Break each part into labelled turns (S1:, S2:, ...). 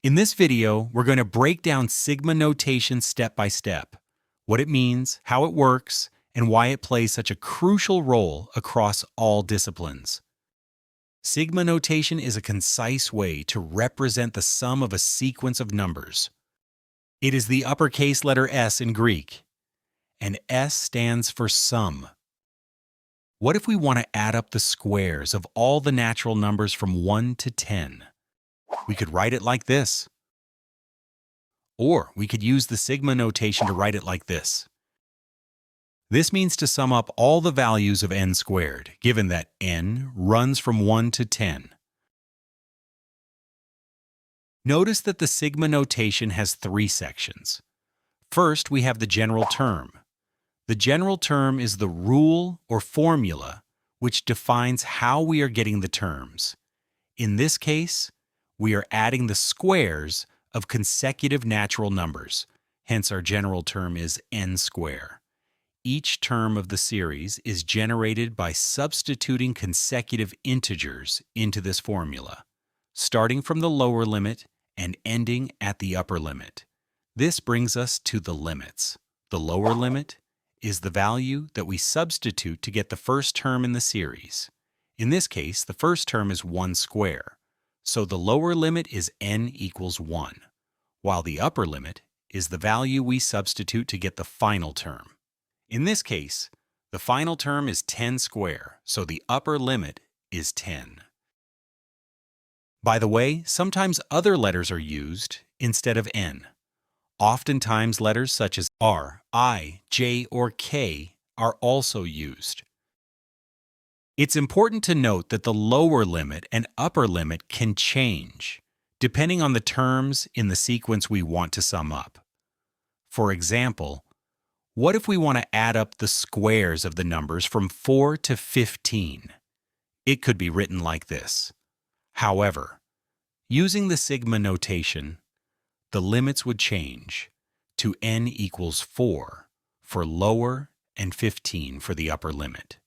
S1: In this video, we're going to break down sigma notation step by step, what it means, how it works, and why it plays such a crucial role across all disciplines. Sigma notation is a concise way to represent the sum of a sequence of numbers. It is the uppercase letter S in Greek, and S stands for sum. What if we want to add up the squares of all the natural numbers from 1 to 10? We could write it like this. Or we could use the sigma notation to write it like this. This means to sum up all the values of n squared, given that n runs from 1 to 10. Notice that the sigma notation has three sections. First, we have the general term. The general term is the rule or formula which defines how we are getting the terms. In this case, we are adding the squares of consecutive natural numbers, hence our general term is n square. Each term of the series is generated by substituting consecutive integers into this formula, starting from the lower limit and ending at the upper limit. This brings us to the limits. The lower limit is the value that we substitute to get the first term in the series. In this case, the first term is 1 square, so the lower limit is n equals 1, while the upper limit is the value we substitute to get the final term. In this case, the final term is 10 square, so the upper limit is 10. By the way, sometimes other letters are used instead of n. Oftentimes letters such as R, I, J, or K are also used. It's important to note that the lower limit and upper limit can change, depending on the terms in the sequence we want to sum up. For example, what if we want to add up the squares of the numbers from 4 to 15? It could be written like this. However, using the sigma notation, the limits would change to n equals 4 for lower and 15 for the upper limit.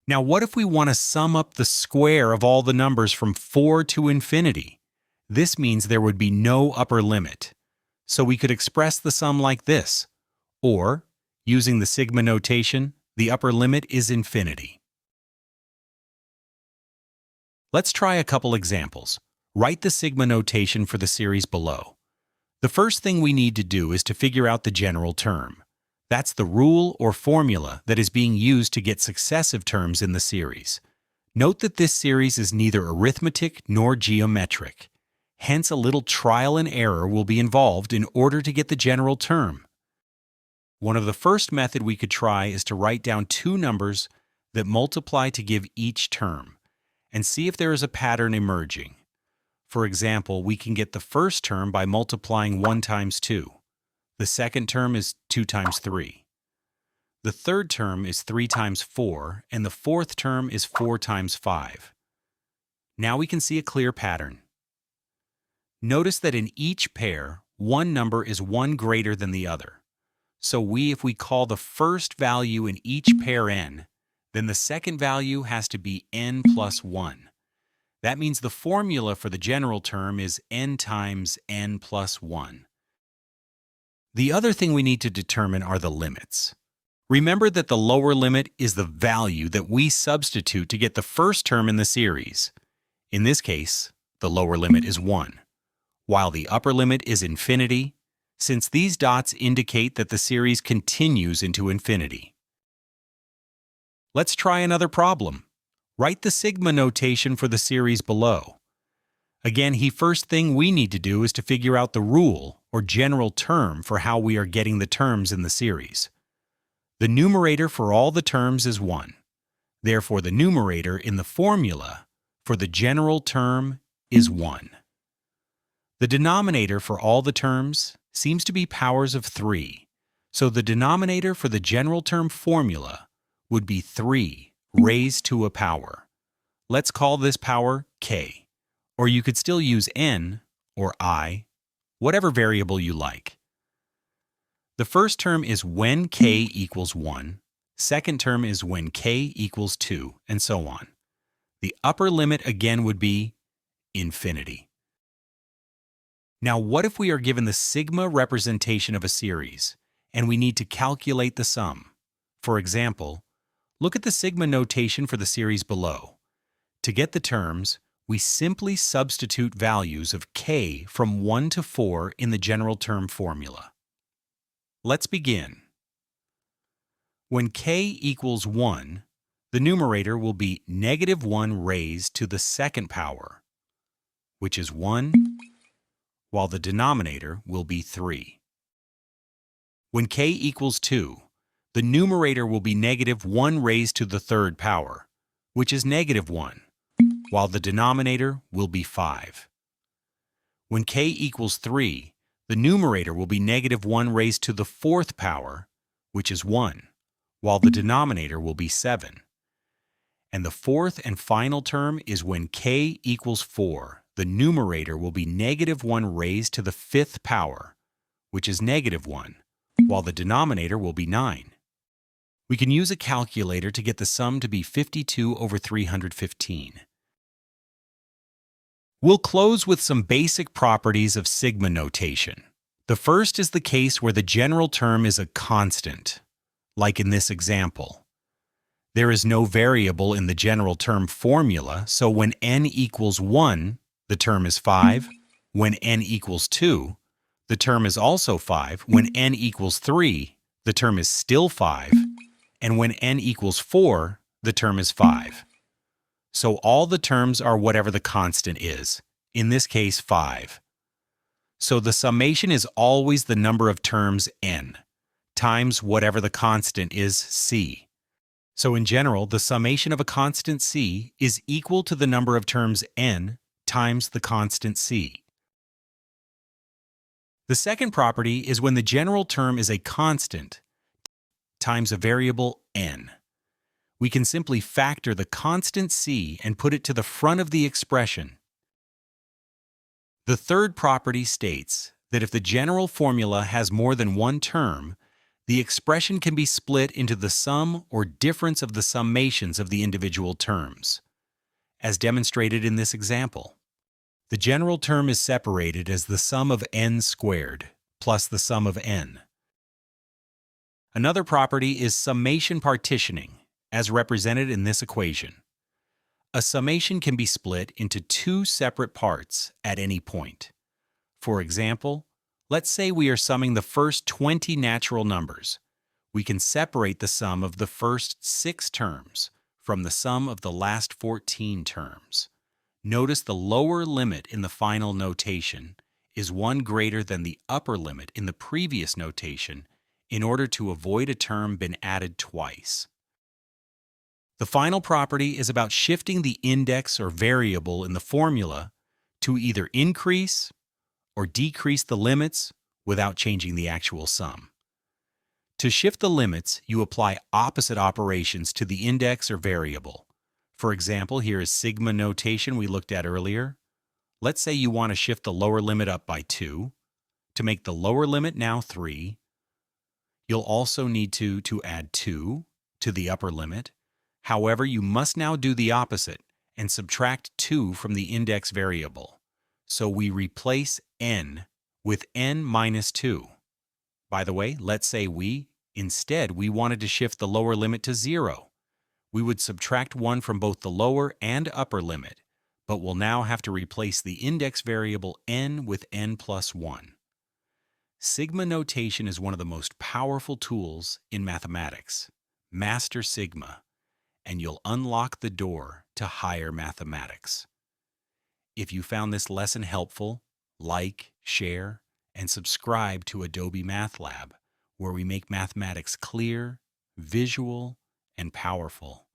S1: Now, what if we want to sum up the square of all the numbers from 4 to infinity? This means there would be no upper limit. So we could express the sum like this. Or, using the sigma notation, the upper limit is infinity. Let's try a couple examples. Write the sigma notation for the series below. The first thing we need to do is to figure out the general term. That's the rule or formula that is being used to get successive terms in the series. Note that this series is neither arithmetic nor geometric. Hence, a little trial and error will be involved in order to get the general term. One of the first method we could try is to write down two numbers that multiply to give each term, and see if there is a pattern emerging. For example, we can get the first term by multiplying 1 times 2. The second term is 2 times 3. The third term is 3 times 4, and the fourth term is 4 times 5. Now we can see a clear pattern. Notice that in each pair, one number is 1 greater than the other. So if we call the first value in each pair n, then the second value has to be n plus 1. That means the formula for the general term is n times n plus 1. The other thing we need to determine are the limits. Remember that the lower limit is the value that we substitute to get the first term in the series. In this case, the lower limit is 1, while the upper limit is infinity, since these dots indicate that the series continues into infinity. Let's try another problem. Write the sigma notation for the series below. Again, the first thing we need to do is to figure out the rule or general term for how we are getting the terms in the series. The numerator for all the terms is 1. Therefore, the numerator in the formula for the general term is 1. The denominator for all the terms seems to be powers of 3, so the denominator for the general term formula would be 3 raised to a power. Let's call this power k, or you could still use n or I, whatever variable you like. The first term is when k equals 1, second term is when k equals 2, and so on. The upper limit again would be infinity. Now, what if we are given the sigma representation of a series, and we need to calculate the sum? For example, look at the sigma notation for the series below. To get the terms, we simply substitute values of k from 1 to 4 in the general term formula. Let's begin. When k equals 1, the numerator will be negative 1 raised to the second power, which is 1, while the denominator will be 3. When k equals 2, the numerator will be negative 1 raised to the third power, which is negative 1, while the denominator will be 5. When k equals 3, the numerator will be negative 1 raised to the fourth power, which is 1, while the denominator will be 7. And the fourth and final term is when k equals 4, the numerator will be negative 1 raised to the fifth power, which is negative 1, while the denominator will be 9. We can use a calculator to get the sum to be 52 over 315. We'll close with some basic properties of sigma notation. The first is the case where the general term is a constant, like in this example. There is no variable in the general term formula, so when n equals 1, the term is 5. When n equals 2, the term is also 5. When n equals 3, the term is still 5. And when n equals 4, the term is 5. So all the terms are whatever the constant is, in this case 5. So the summation is always the number of terms n, times whatever the constant is c. So in general, the summation of a constant c is equal to the number of terms n times the constant c. The second property is when the general term is a constant times a variable n. We can simply factor the constant c and put it to the front of the expression. The third property states that if the general formula has more than one term, the expression can be split into the sum or difference of the summations of the individual terms, as demonstrated in this example. The general term is separated as the sum of n squared plus the sum of n. Another property is summation partitioning, as represented in this equation. A summation can be split into two separate parts at any point. For example, let's say we are summing the first 20 natural numbers. We can separate the sum of the first 6 terms from the sum of the last 14 terms. Notice the lower limit in the final notation is 1 greater than the upper limit in the previous notation in order to avoid a term being added twice. The final property is about shifting the index or variable in the formula to either increase or decrease the limits without changing the actual sum. To shift the limits, you apply opposite operations to the index or variable. For example, here is sigma notation we looked at earlier. Let's say you want to shift the lower limit up by 2. To make the lower limit now 3, you'll also need to add 2 to the upper limit. However, you must now do the opposite and subtract 2 from the index variable. So we replace n with n minus 2. By the way, let's say instead we wanted to shift the lower limit to 0. We would subtract 1 from both the lower and upper limit, but we'll now have to replace the index variable n with n plus 1. Sigma notation is one of the most powerful tools in mathematics. Master sigma, and you'll unlock the door to higher mathematics. If you found this lesson helpful, like, share, and subscribe to Adobe Math Lab, where we make mathematics clear, visual, and powerful.